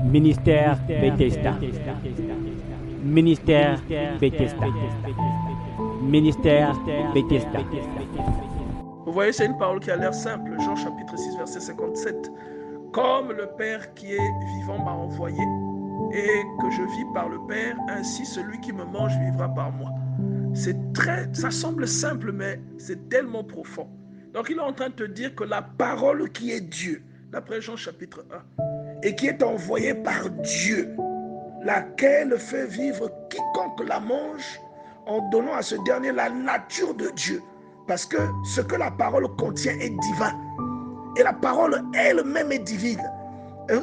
Ministère Bethesda. Ministère Bethesda. Ministère Bethesda. Vous voyez, c'est une parole qui a l'air simple. Jean chapitre 6, verset 57. Comme le Père qui est vivant m'a envoyé et que je vis par le Père, ainsi celui qui me mange vivra par moi. Ça semble simple, mais c'est tellement profond. Donc il est en train de te dire que la parole qui est Dieu, d'après Jean chapitre 1, et qui est envoyée par Dieu, laquelle fait vivre quiconque la mange en donnant à ce dernier la nature de Dieu. Parce que ce que la parole contient est divin. Et la parole elle-même est divine.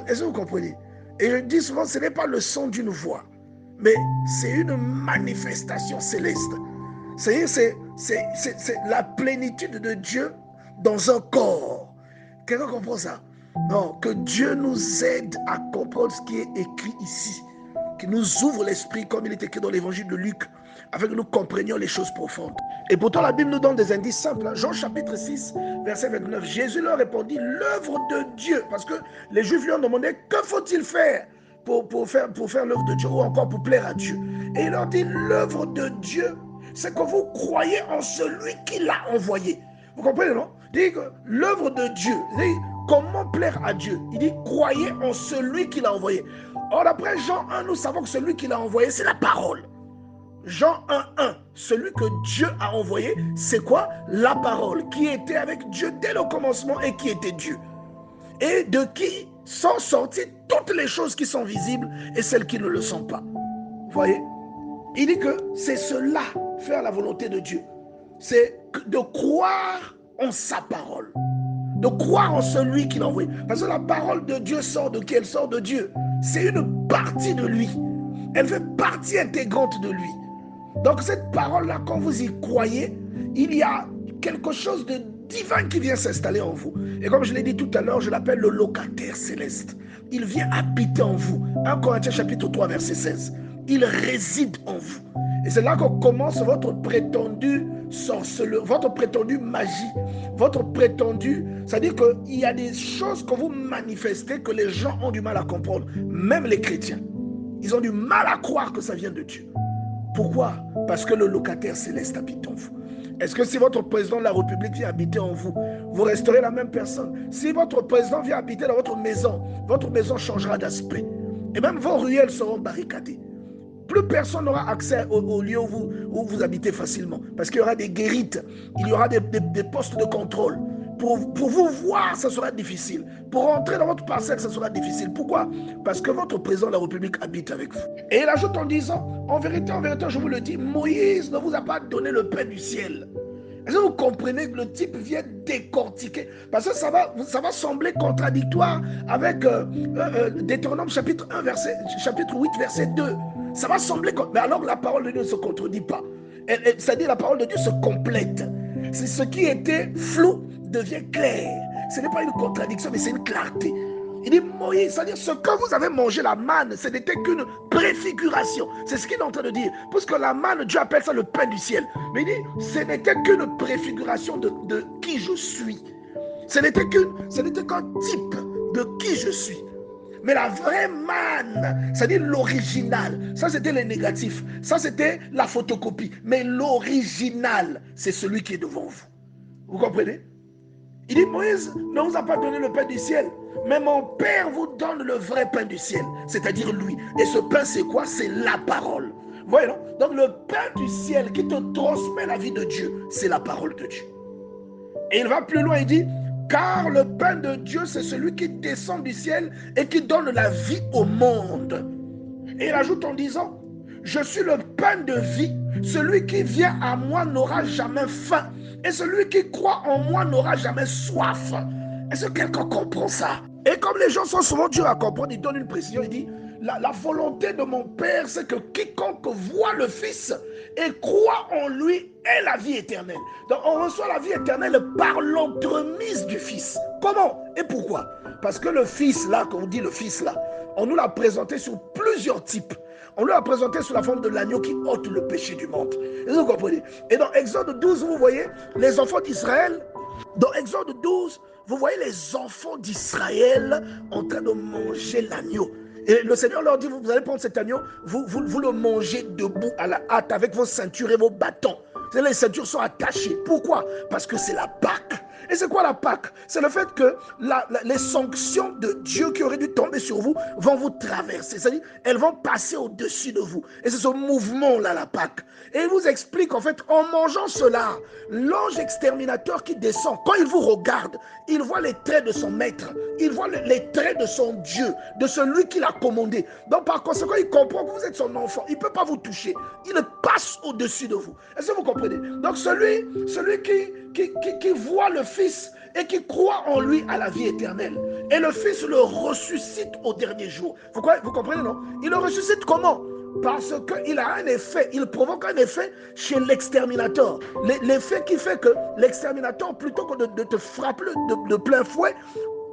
Est-ce que vous comprenez? Et je dis souvent, ce n'est pas le son d'une voix, mais c'est une manifestation céleste. C'est la plénitude de Dieu dans un corps. Quelqu'un comprend ça? Non, que Dieu nous aide à comprendre ce qui est écrit ici. Qu'il nous ouvre l'esprit comme il est écrit dans l'évangile de Luc, afin que nous comprenions les choses profondes. Et pourtant la Bible nous donne des indices simples. Jean chapitre 6, verset 29. Jésus leur répondit, l'œuvre de Dieu, parce que les Juifs lui ont demandé, que faut-il faire pour faire l'œuvre de Dieu, ou encore pour plaire à Dieu. Et il leur dit, l'œuvre de Dieu, c'est que vous croyez en celui qui l'a envoyé. Vous comprenez, non? Il dit que l'œuvre de Dieu, il dit, comment plaire à Dieu? Il dit, croyez en celui qui l'a envoyé. Or, d'après Jean 1, nous savons que celui qui l'a envoyé, c'est la parole. Jean 1, celui que Dieu a envoyé, c'est quoi? La parole, qui était avec Dieu dès le commencement et qui était Dieu. Et de qui sont sorties toutes les choses qui sont visibles et celles qui ne le sont pas. Vous voyez? Il dit que c'est cela, faire la volonté de Dieu. C'est de croire en sa parole. De croire en celui qui l'a envoyé. Parce que la parole de Dieu sort de qui? Elle sort de Dieu. C'est une partie de lui. Elle fait partie intégrante de lui. Donc cette parole-là, quand vous y croyez, il y a quelque chose de divin qui vient s'installer en vous. Et comme je l'ai dit tout à l'heure, je l'appelle le locataire céleste. Il vient habiter en vous. 1 Corinthiens chapitre 3, verset 16. Il réside en vous. Et c'est là que commence votre prétendu sorceleur, votre prétendue magie, votre prétendu... C'est-à-dire qu'il y a des choses que vous manifestez que les gens ont du mal à comprendre. Même les chrétiens. Ils ont du mal à croire que ça vient de Dieu. Pourquoi? Parce que le locataire céleste habite en vous. Est-ce que si votre président de la République vient habiter en vous, vous resterez la même personne? Si votre président vient habiter dans votre maison changera d'aspect. Et même vos ruelles seront barricadées. Plus personne n'aura accès au lieu où vous habitez facilement. Parce qu'il y aura des guérites, il y aura des postes de contrôle. Pour vous voir, ça sera difficile. Pour rentrer dans votre parcelle, ça sera difficile. Pourquoi? Parce que votre président de la République habite avec vous. Et il ajoute en disant, en vérité, je vous le dis, Moïse ne vous a pas donné le pain du ciel. Est-ce que vous comprenez que le type vient décortiquer? Parce que ça va sembler contradictoire avec Deutéronome chapitre 8, verset 2. Ça va sembler... Mais alors la parole de Dieu ne se contredit pas. C'est-à-dire la parole de Dieu se complète. C'est ce qui était flou devient clair. Ce n'est pas une contradiction, mais c'est une clarté. Il dit Moïse, c'est-à-dire ce que vous avez mangé, la manne, ce n'était qu'une préfiguration. C'est ce qu'il est en train de dire. Parce que la manne, Dieu appelle ça le pain du ciel. Mais il dit, ce n'était qu'une préfiguration de qui je suis. Ce n'était qu'un type de qui je suis. Mais la vraie manne, c'est-à-dire l'original, ça c'était le négatif, ça c'était la photocopie. Mais l'original, c'est celui qui est devant vous. Vous comprenez? Il dit, Moïse ne vous a pas donné le pain du ciel, mais mon Père vous donne le vrai pain du ciel, c'est-à-dire lui. Et ce pain, c'est quoi? C'est la parole. Vous voyez, non? Donc le pain du ciel qui te transmet la vie de Dieu, c'est la parole de Dieu. Et il va plus loin, il dit, car le pain de Dieu, c'est celui qui descend du ciel et qui donne la vie au monde. Et il ajoute en disant, je suis le pain de vie, celui qui vient à moi n'aura jamais faim. Et celui qui croit en moi n'aura jamais soif. Est-ce que quelqu'un comprend ça? Et comme les gens sont souvent durs à comprendre, il donne une précision, il dit, la volonté de mon Père, c'est que quiconque voit le Fils et croit en lui ait la vie éternelle. Donc on reçoit la vie éternelle par l'entremise du Fils. Comment et pourquoi? Parce que le Fils là, quand on dit le Fils là, on nous l'a présenté sous plusieurs types. On lui a présenté sous la forme de l'agneau qui ôte le péché du monde. Est-ce que vous comprenez? Et dans Exode 12, vous voyez les enfants d'Israël. Dans Exode 12, vous voyez les enfants d'Israël en train de manger l'agneau. Et le Seigneur leur dit, vous allez prendre cet agneau, vous le mangez debout à la hâte avec vos ceintures et vos bâtons. Les ceintures sont attachées. Pourquoi? Parce que c'est la Pâque. Et c'est quoi la Pâque? C'est le fait que les sanctions de Dieu qui auraient dû tomber sur vous vont vous traverser. C'est-à-dire, elles vont passer au-dessus de vous. Et c'est ce mouvement-là, la Pâque. Et il vous explique, en fait, en mangeant cela, l'ange exterminateur qui descend, quand il vous regarde, il voit les traits de son maître. Il voit les traits de son Dieu, de celui qui l'a commandé. Donc, par conséquent, il comprend que vous êtes son enfant. Il ne peut pas vous toucher. Il passe au-dessus de vous. Est-ce que vous comprenez? Donc, celui qui voit le Fils et qui croit en lui à la vie éternelle. Et le Fils le ressuscite au dernier jour. Vous comprenez, non? Il le ressuscite comment? Parce qu'il a un effet, il provoque un effet chez l'exterminateur. L'effet qui fait que l'exterminateur, plutôt que de te frapper de plein fouet,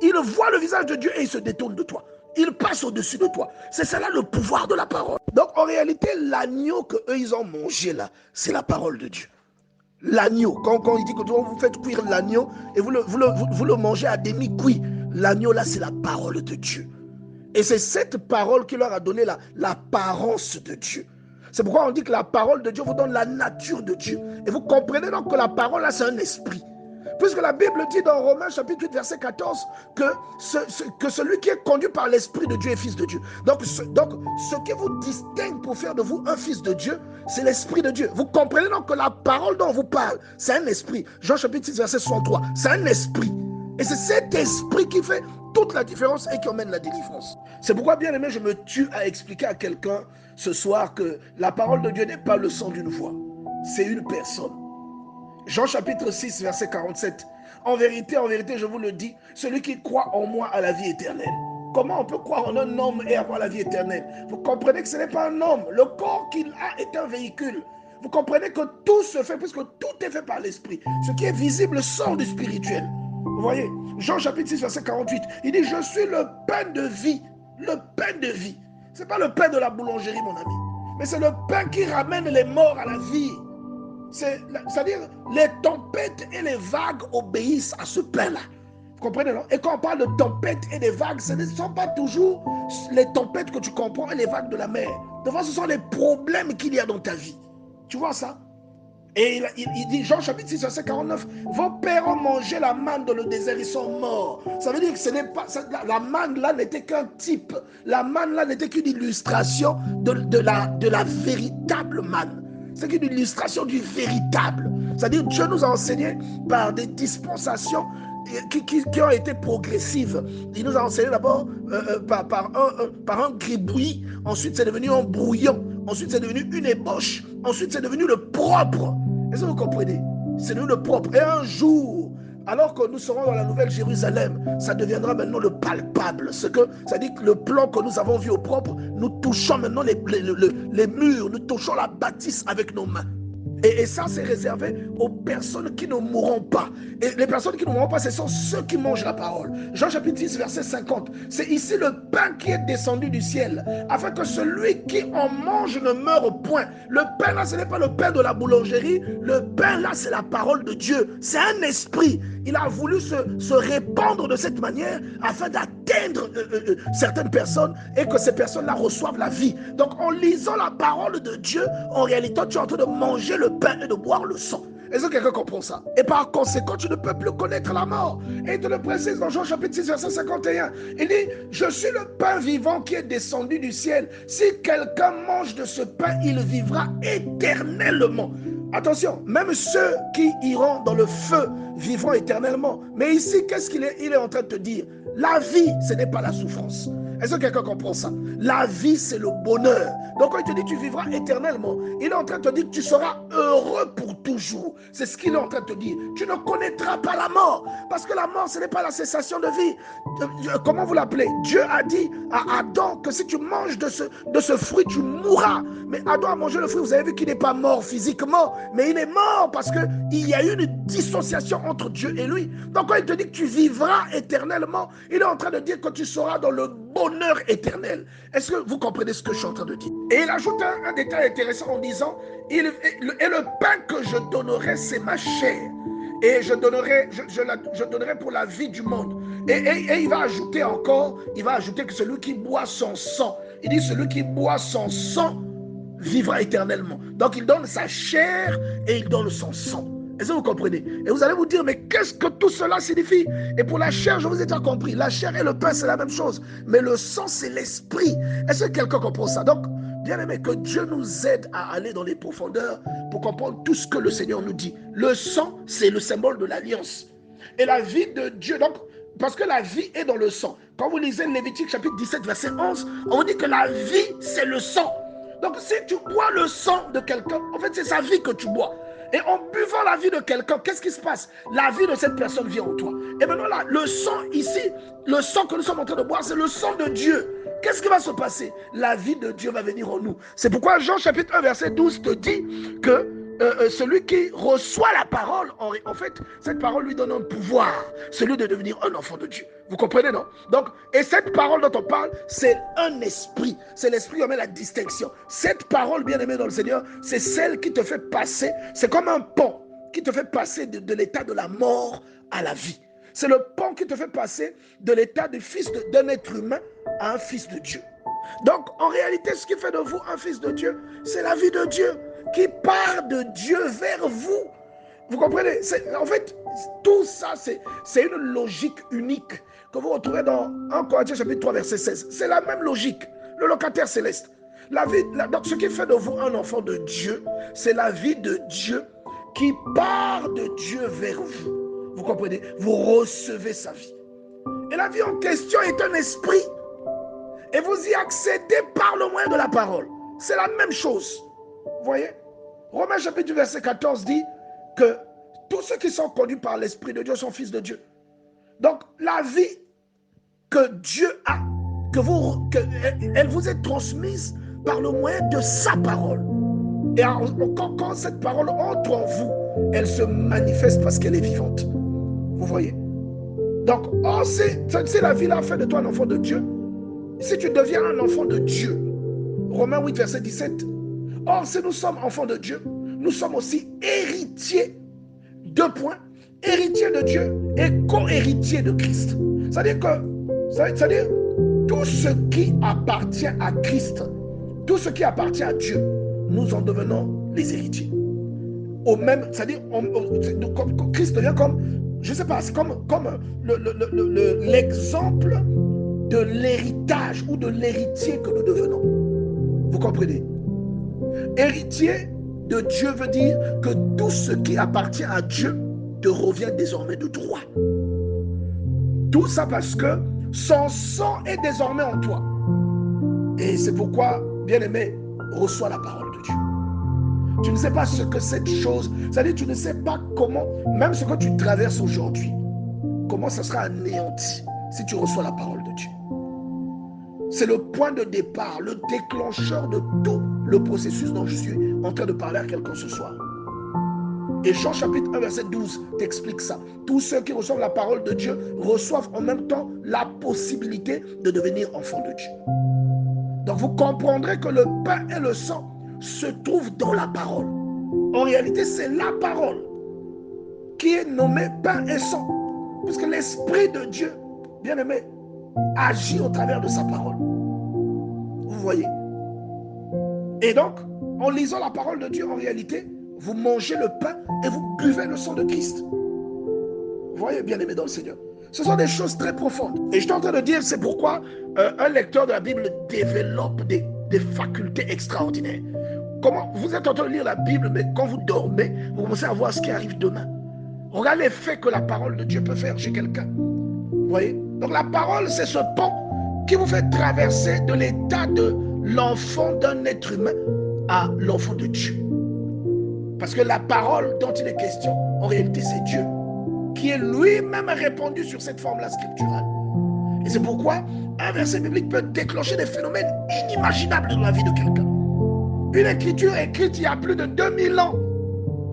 il voit le visage de Dieu et il se détourne de toi. Il passe au-dessus de toi. C'est cela le pouvoir de la parole. Donc en réalité, l'agneau qu'eux ils ont mangé là, c'est la parole de Dieu. L'agneau, quand il dit que vous faites cuire l'agneau et vous le mangez à demi-cuit, l'agneau là c'est la parole de Dieu. Et c'est cette parole qui leur a donné l'apparence de Dieu. C'est pourquoi on dit que la parole de Dieu vous donne la nature de Dieu. Et vous comprenez donc que la parole là c'est un esprit. Puisque la Bible dit dans Romains chapitre 8 verset 14 que celui qui est conduit par l'esprit de Dieu est fils de Dieu. Donc ce qui vous distingue pour faire de vous un fils de Dieu, c'est l'esprit de Dieu. Vous comprenez donc que la parole dont on vous parle, c'est un esprit. Jean chapitre 6 verset 63, c'est un esprit. Et c'est cet esprit qui fait toute la différence et qui emmène la délivrance. C'est pourquoi, bien aimé, je me tue à expliquer à quelqu'un ce soir que la parole de Dieu n'est pas le son d'une voix, c'est une personne. Jean chapitre 6 verset 47. En vérité, je vous le dis, celui qui croit en moi a la vie éternelle. Comment on peut croire en un homme et avoir la vie éternelle? Vous comprenez que ce n'est pas un homme. Le corps qu'il a est un véhicule. Vous comprenez que tout se fait, puisque tout est fait par l'esprit. Ce qui est visible sort du spirituel. Vous voyez, Jean chapitre 6 verset 48, il dit, je suis le pain de vie. Le pain de vie. Ce n'est pas le pain de la boulangerie, mon ami. Mais c'est le pain qui ramène les morts à la vie. C'est-à-dire, les tempêtes et les vagues obéissent à ce pain-là. Vous comprenez, non? Et quand on parle de tempêtes et de vagues, ce ne sont pas toujours les tempêtes que tu comprends et les vagues de la mer. Devant, ce sont les problèmes qu'il y a dans ta vie. Tu vois ça? Et il dit, Jean chapitre 6, verset 49, vos pères ont mangé la manne dans le désert, ils sont morts. Ça veut dire que ce n'est pas, la manne là n'était qu'un type. La manne là n'était qu'une illustration de la véritable manne. C'est une illustration du véritable. C'est-à-dire Dieu nous a enseigné par des dispensations qui ont été progressives. Il nous a enseigné d'abord par un gribouillis, ensuite c'est devenu un brouillon, ensuite c'est devenu une ébauche, ensuite c'est devenu le propre. Est-ce que vous comprenez? C'est devenu le propre. Et un jour, alors que nous serons dans la Nouvelle Jérusalem, ça deviendra maintenant le palpable. C'est-à-dire que le plan que nous avons vu au propre, nous touchons maintenant les murs, nous touchons la bâtisse avec nos mains. Et ça, c'est réservé aux personnes qui ne mourront pas. Et les personnes qui ne mourront pas, ce sont ceux qui mangent la parole. Jean chapitre 10, verset 50. C'est ici le pain qui est descendu du ciel, afin que celui qui en mange ne meure point. Le pain là, ce n'est pas le pain de la boulangerie. Le pain là, c'est la parole de Dieu. C'est un esprit. Il a voulu se répandre de cette manière afin d'atteindre certaines personnes et que ces personnes-là reçoivent la vie. Donc, en lisant la parole de Dieu, en réalité, tu es en train de manger le pain et de boire le sang. Est-ce que quelqu'un comprend ça? Et par conséquent, tu ne peux plus connaître la mort. Et il te le précise dans Jean chapitre 6, verset 51. Il dit, je suis le pain vivant qui est descendu du ciel. Si quelqu'un mange de ce pain, il vivra éternellement. Attention, même ceux qui iront dans le feu vivront éternellement. Mais ici, qu'est-ce qu'il est? Il est en train de te dire, la vie, ce n'est pas la souffrance. Est-ce que quelqu'un comprend ça? La vie, c'est le bonheur. Donc quand il te dit tu vivras éternellement, il est en train de te dire que tu seras heureux pour toujours. C'est ce qu'il est en train de te dire. Tu ne connaîtras pas la mort. Parce que la mort, ce n'est pas la cessation de vie. Comment vous l'appelez? Dieu a dit à Adam que si tu manges de ce fruit, tu mourras. Mais Adam a mangé le fruit, vous avez vu qu'il n'est pas mort physiquement, mais il est mort parce qu'il y a eu une dissociation entre Dieu et lui. Donc quand il te dit que tu vivras éternellement, il est en train de dire que tu seras dans le bonheur éternel. Est-ce que vous comprenez ce que je suis en train de dire? Et il ajoute un détail intéressant en disant, et le pain que je donnerai, c'est ma chair. Et je donnerai pour la vie du monde. Et il va ajouter encore, il va ajouter que celui qui boit son sang, il dit celui qui boit son sang vivra éternellement. Donc il donne sa chair et il donne son sang. Est-ce que vous comprenez? Et vous allez vous dire, mais qu'est-ce que tout cela signifie? Et pour la chair, je vous ai déjà compris. La chair et le pain, c'est la même chose. Mais le sang, c'est l'esprit. Est-ce que quelqu'un comprend ça? Donc, bien aimé, que Dieu nous aide à aller dans les profondeurs pour comprendre tout ce que le Seigneur nous dit. Le sang, c'est le symbole de l'alliance. Et la vie de Dieu, donc, parce que la vie est dans le sang. Quand vous lisez Lévitique chapitre 17, verset 11, on vous dit que la vie, c'est le sang. Donc, si tu bois le sang de quelqu'un, en fait, c'est sa vie que tu bois. Et en buvant la vie de quelqu'un, qu'est-ce qui se passe? La vie de cette personne vient en toi. Et maintenant là, le sang ici, le sang que nous sommes en train de boire, c'est le sang de Dieu. Qu'est-ce qui va se passer? La vie de Dieu va venir en nous. C'est pourquoi Jean chapitre 1 verset 12 te dit que celui qui reçoit la parole, en fait, cette parole lui donne un pouvoir, celui de devenir un enfant de Dieu. Vous comprenez, non? Donc, et cette parole dont on parle, c'est un esprit. C'est l'esprit qui met la distinction. Cette parole, bien aimée dans le Seigneur, c'est celle qui te fait passer, c'est comme un pont qui te fait passer de l'état de la mort à la vie. C'est le pont qui te fait passer de l'état de fils d'un être humain à un fils de Dieu. Donc, en réalité, ce qui fait de vous un fils de Dieu, c'est la vie de Dieu qui part de Dieu vers vous. Vous comprenez? En fait, tout ça, c'est une logique unique que vous retrouvez dans 1 Corinthiens chapitre 3, verset 16. C'est la même logique. Le locataire céleste. Donc, ce qui fait de vous un enfant de Dieu, c'est la vie de Dieu qui part de Dieu vers vous. Vous comprenez? Vous recevez sa vie. Et la vie en question est un esprit. Et vous y accédez par le moyen de la parole. C'est la même chose. Vous voyez? Romains chapitre 2 verset 14 dit que tous ceux qui sont conduits par l'Esprit de Dieu sont fils de Dieu. Donc la vie que Dieu a, elle vous est transmise par le moyen de sa parole. Et quand cette parole entre en vous, elle se manifeste parce qu'elle est vivante. Vous voyez? Donc, si la vie là fait de toi un enfant de Dieu, si tu deviens un enfant de Dieu, Romains 8 verset 17, or si nous sommes enfants de Dieu, nous sommes aussi héritiers, héritiers de Dieu et co-héritiers de Christ. C'est-à-dire tout ce qui appartient à Christ, tout ce qui appartient à Dieu, nous en devenons les héritiers. C'est-à-dire, Christ devient comme, je ne sais pas, c'est comme l'exemple de l'héritage ou de l'héritier que nous devenons. Vous comprenez? Héritier de Dieu veut dire que tout ce qui appartient à Dieu te revient désormais de droit. Tout ça parce que son sang est désormais en toi. Et c'est pourquoi, bien-aimé, reçois la parole de Dieu. Tu ne sais pas ce que cette chose, c'est-à-dire tu ne sais pas comment, même ce que tu traverses aujourd'hui, comment ça sera anéanti si tu reçois la parole de Dieu. C'est le point de départ, le déclencheur de tout le processus dont je suis en train de parler à quelqu'un ce soir. Et Jean chapitre 1 verset 12 t'explique ça. Tous ceux qui reçoivent la parole de Dieu reçoivent en même temps la possibilité de devenir enfants de Dieu. Donc vous comprendrez que le pain et le sang se trouvent dans la parole. En réalité, c'est la parole qui est nommée pain et sang. Parce que l'Esprit de Dieu, bien aimé, agit au travers de sa parole. Vous voyez? Et donc, en lisant la parole de Dieu, en réalité, vous mangez le pain et vous buvez le sang de Christ. Vous voyez, bien aimé dans le Seigneur. Ce sont des choses très profondes. Et je suis en train de dire, c'est pourquoi un lecteur de la Bible développe des facultés extraordinaires. Comment vous êtes en train de lire la Bible, mais quand vous dormez, vous commencez à voir ce qui arrive demain. Regardez l'effet que la parole de Dieu peut faire chez quelqu'un. Vous voyez? Donc la parole, c'est ce pont qui vous fait traverser de l'état de l'enfant d'un être humain à l'enfant de Dieu. Parce que la parole dont il est question, en réalité, c'est Dieu qui est lui-même répandu sur cette forme-là scripturale. Et c'est pourquoi un verset biblique peut déclencher des phénomènes inimaginables dans la vie de quelqu'un. Une écriture écrite il y a plus de 2000 ans,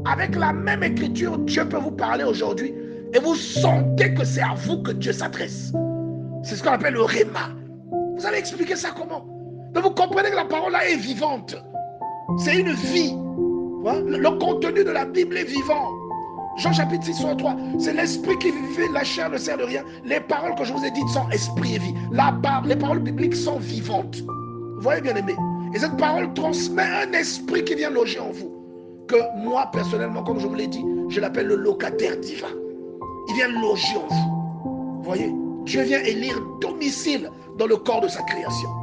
avec la même écriture, Dieu peut vous parler aujourd'hui et vous sentez que c'est à vous que Dieu s'adresse. C'est ce qu'on appelle le réma. Vous allez expliquer ça comment? Donc vous comprenez que la parole là est vivante. C'est une vie. Le contenu de la Bible est vivant. Jean chapitre 6, 3. C'est l'esprit qui vivait, la chair ne sert de rien. Les paroles que je vous ai dites sont esprit et vie. Les paroles bibliques sont vivantes. Vous voyez, bien aimé. Et cette parole transmet un esprit qui vient loger en vous. Que moi, personnellement, comme je vous l'ai dit, je l'appelle le locataire divin. Il vient loger en vous. Vous voyez, Dieu vient élire domicile dans le corps de sa création.